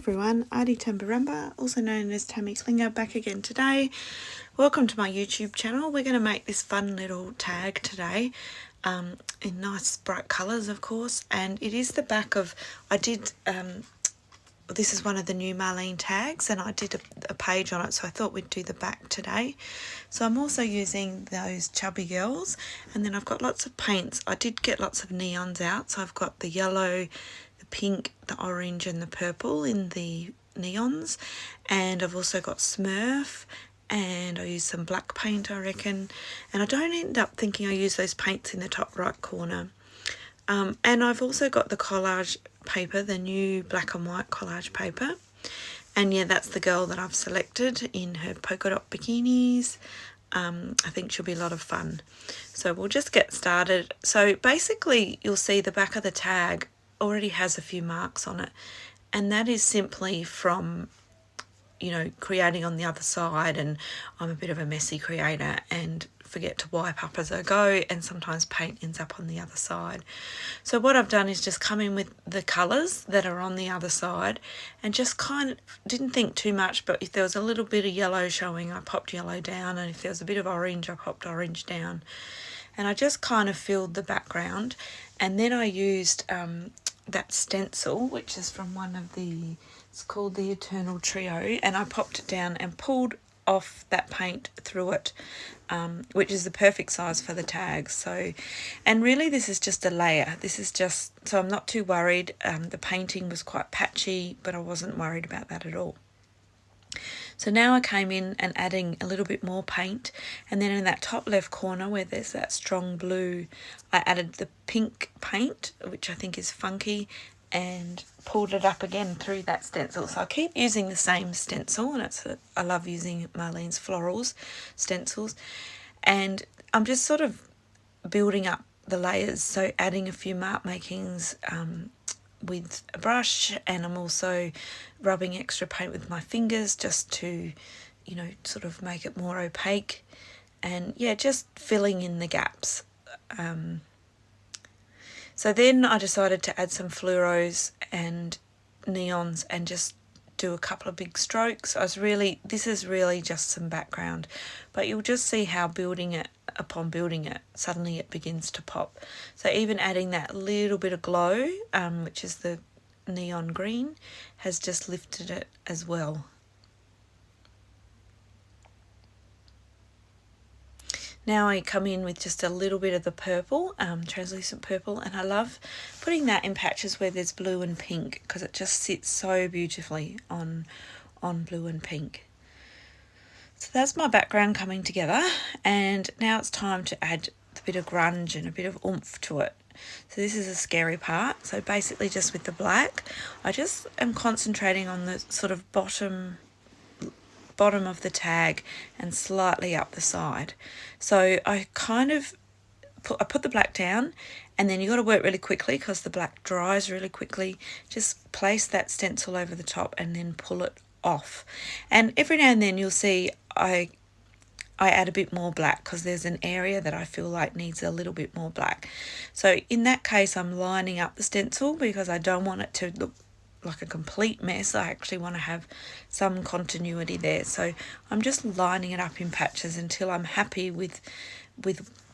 everyone, Artie Tambarumba, also known as Tammy Klinger, back again today. Welcome to my YouTube channel. We're going to make this fun little tag today in nice bright colours, of course, and it is the back of, this is one of the new Marlene tags and I did a page on it, so I thought we'd do the back today. So I'm also using those Chubby Girls, and then I've got lots of paints. I did get lots of neons out, so I've got the yellow, the pink, the orange and the purple in the neons, and I've also got Smurf, and I use some black paint, I reckon, and I don't end up thinking I use those paints in the top right corner. And I've also got the collage paper, the new black and white collage paper, and yeah, that's the girl that I've selected in her polka dot bikinis. I think she'll be a lot of fun. So we'll just get started. So basically you'll see the back of the tag already has a few marks on it, and that is simply from, you know, creating on the other side, and I'm a bit of a messy creator and forget to wipe up as I go, and sometimes paint ends up on the other side. So what I've done is just come in with the colours that are on the other side and just kind of didn't think too much, but if there was a little bit of yellow showing, I popped yellow down, and if there was a bit of orange, I popped orange down, and I just kind of filled the background. And then I used that stencil, which is from one of the, it's called the Eternal Trio, and I popped it down and pulled off that paint through it, which is the perfect size for the tags. So, and really this is just a layer. This is just, so I'm not too worried. The painting was quite patchy, but I wasn't worried about that at all. So now I came in and adding a little bit more paint, and then in that top left corner where there's that strong blue, I added the pink paint, which I think is funky, and pulled it up again through that stencil. So I keep using the same stencil, and I love using Marlene's Florals stencils, and I'm just sort of building up the layers, so adding a few mark makings with a brush, and I'm also rubbing extra paint with my fingers just to, you know, sort of make it more opaque, and yeah, just filling in the gaps. So then I decided to add some fluoros and neons and just do a couple of big strokes. This is really just some background, but you'll just see how building it upon building it, suddenly it begins to pop. So even adding that little bit of glow, which is the neon green, has just lifted it as well. Now I come in with just a little bit of the purple, translucent purple, and I love putting that in patches where there's blue and pink, because it just sits so beautifully on blue and pink. So that's my background coming together, and now it's time to add a bit of grunge and a bit of oomph to it. So this is a scary part. So basically just with the black, I just am concentrating on the sort of bottom of the tag and slightly up the side. So I kind of put the black down, and then you got to work really quickly because the black dries really quickly. Just place that stencil over the top and then pull it off. And every now and then you'll see I add a bit more black because there's an area that I feel like needs a little bit more black. So in that case, I'm lining up the stencil because I don't want it to look like a complete mess. I actually want to have some continuity there. So I'm just lining it up in patches until I'm happy with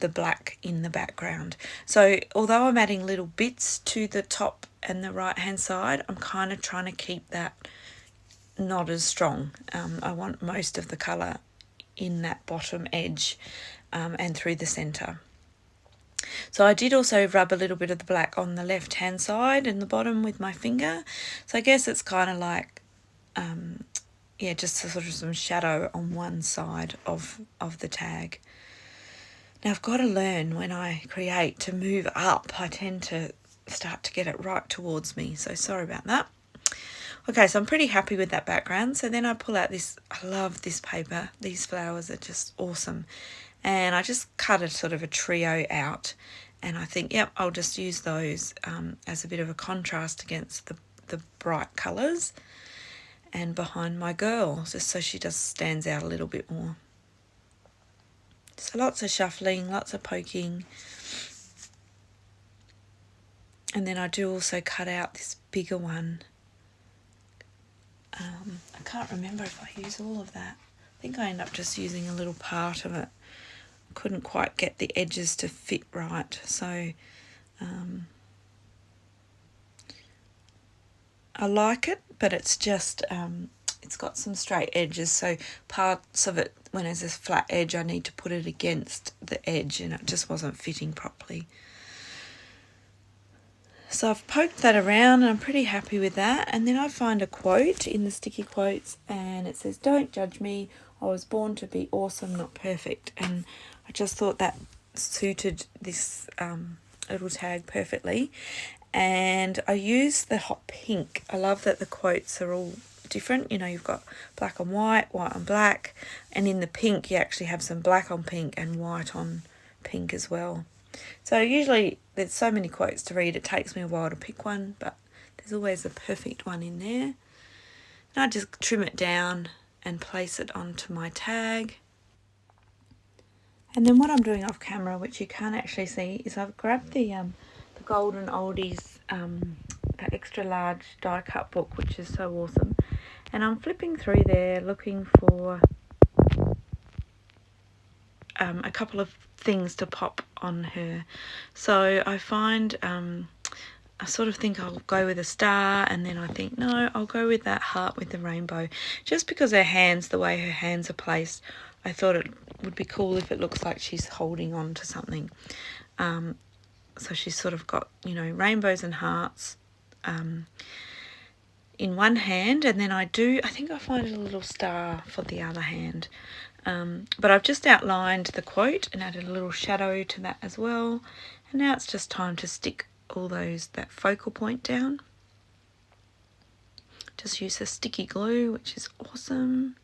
the black in the background. So although I'm adding little bits to the top and the right hand side, I'm kind of trying to keep that not as strong. I want most of the colour in that bottom edge and through the centre. So I did also rub a little bit of the black on the left hand side and the bottom with my finger. So I guess it's kind of like, yeah, just sort of some shadow on one side of the tag. Now I've got to learn when I create to move up. I tend to start to get it right towards me, so sorry about that. Okay, so I'm pretty happy with that background. So then I pull out this, I love this paper. These flowers are just awesome. And I just cut a sort of a trio out, and I think, yep, I'll just use those as a bit of a contrast against the bright colours and behind my girl, just so she just stands out a little bit more. So lots of shuffling, lots of poking. And then I do also cut out this bigger one I can't remember if I use all of that. I think I end up just using a little part of it. Couldn't quite get the edges to fit right, so I like it, but it's just it's got some straight edges, so parts of it, when there's this flat edge, I need to put it against the edge, and it just wasn't fitting properly. So I've poked that around and I'm pretty happy with that. And then I find a quote in the sticky quotes, and it says, "Don't judge me, I was born to be awesome, not perfect." And I just thought that suited this little tag perfectly. And I use the hot pink. I love that the quotes are all different. You know, you've got black on white, white on black, and in the pink you actually have some black on pink and white on pink as well. So usually there's so many quotes to read, it takes me a while to pick one, but there's always a perfect one in there. And I just trim it down and place it onto my tag. And then what I'm doing off camera, which you can't actually see, is I've grabbed the Golden Oldies extra large die cut book, which is so awesome, and I'm flipping through there looking for a couple of things to pop on her. So I find I sort of think I'll go with a star, and then I think no, I'll go with that heart with the rainbow, just because her hands, the way her hands are placed, I thought it would be cool if it looks like she's holding on to something. So she's sort of got, you know, rainbows and hearts in one hand, and then I think I find a little star for the other hand. But I've just outlined the quote and added a little shadow to that as well. And now it's just time to stick all that focal point down. Just use the sticky glue, which is awesome.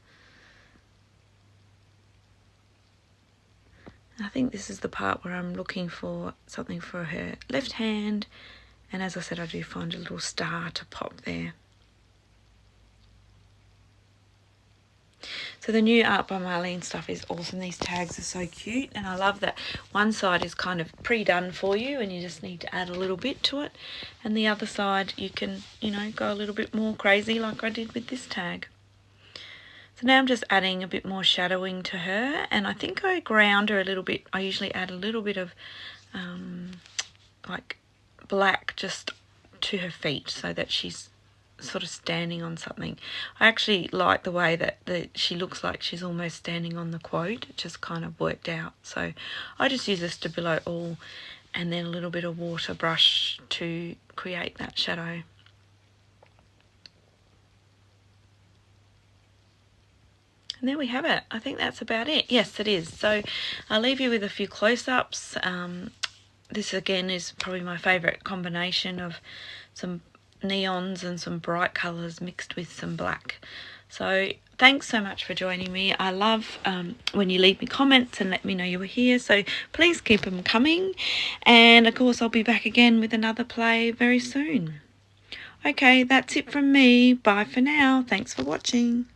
I think this is the part where I'm looking for something for her left hand, and as I said, I do find a little star to pop there. So the new Art by Marlene stuff is awesome. These tags are so cute, and I love that one side is kind of pre-done for you and you just need to add a little bit to it, and the other side you can, you know, go a little bit more crazy like I did with this tag. So now I'm just adding a bit more shadowing to her, and I think I ground her a little bit. I usually add a little bit of like black just to her feet so that she's sort of standing on something. I actually like the way that she looks like she's almost standing on the quote. It just kind of worked out. So I just use a Stabilo All and then a little bit of water brush to create that shadow. And there we have it. I think that's about it. Yes, it is. So I'll leave you with a few close-ups. This again is probably my favourite combination of some neons and some bright colours mixed with some black. So thanks so much for joining me. I love when you leave me comments and let me know you were here, so please keep them coming, and of course I'll be back again with another play very soon. Okay, that's it from me. Bye for now. Thanks for watching.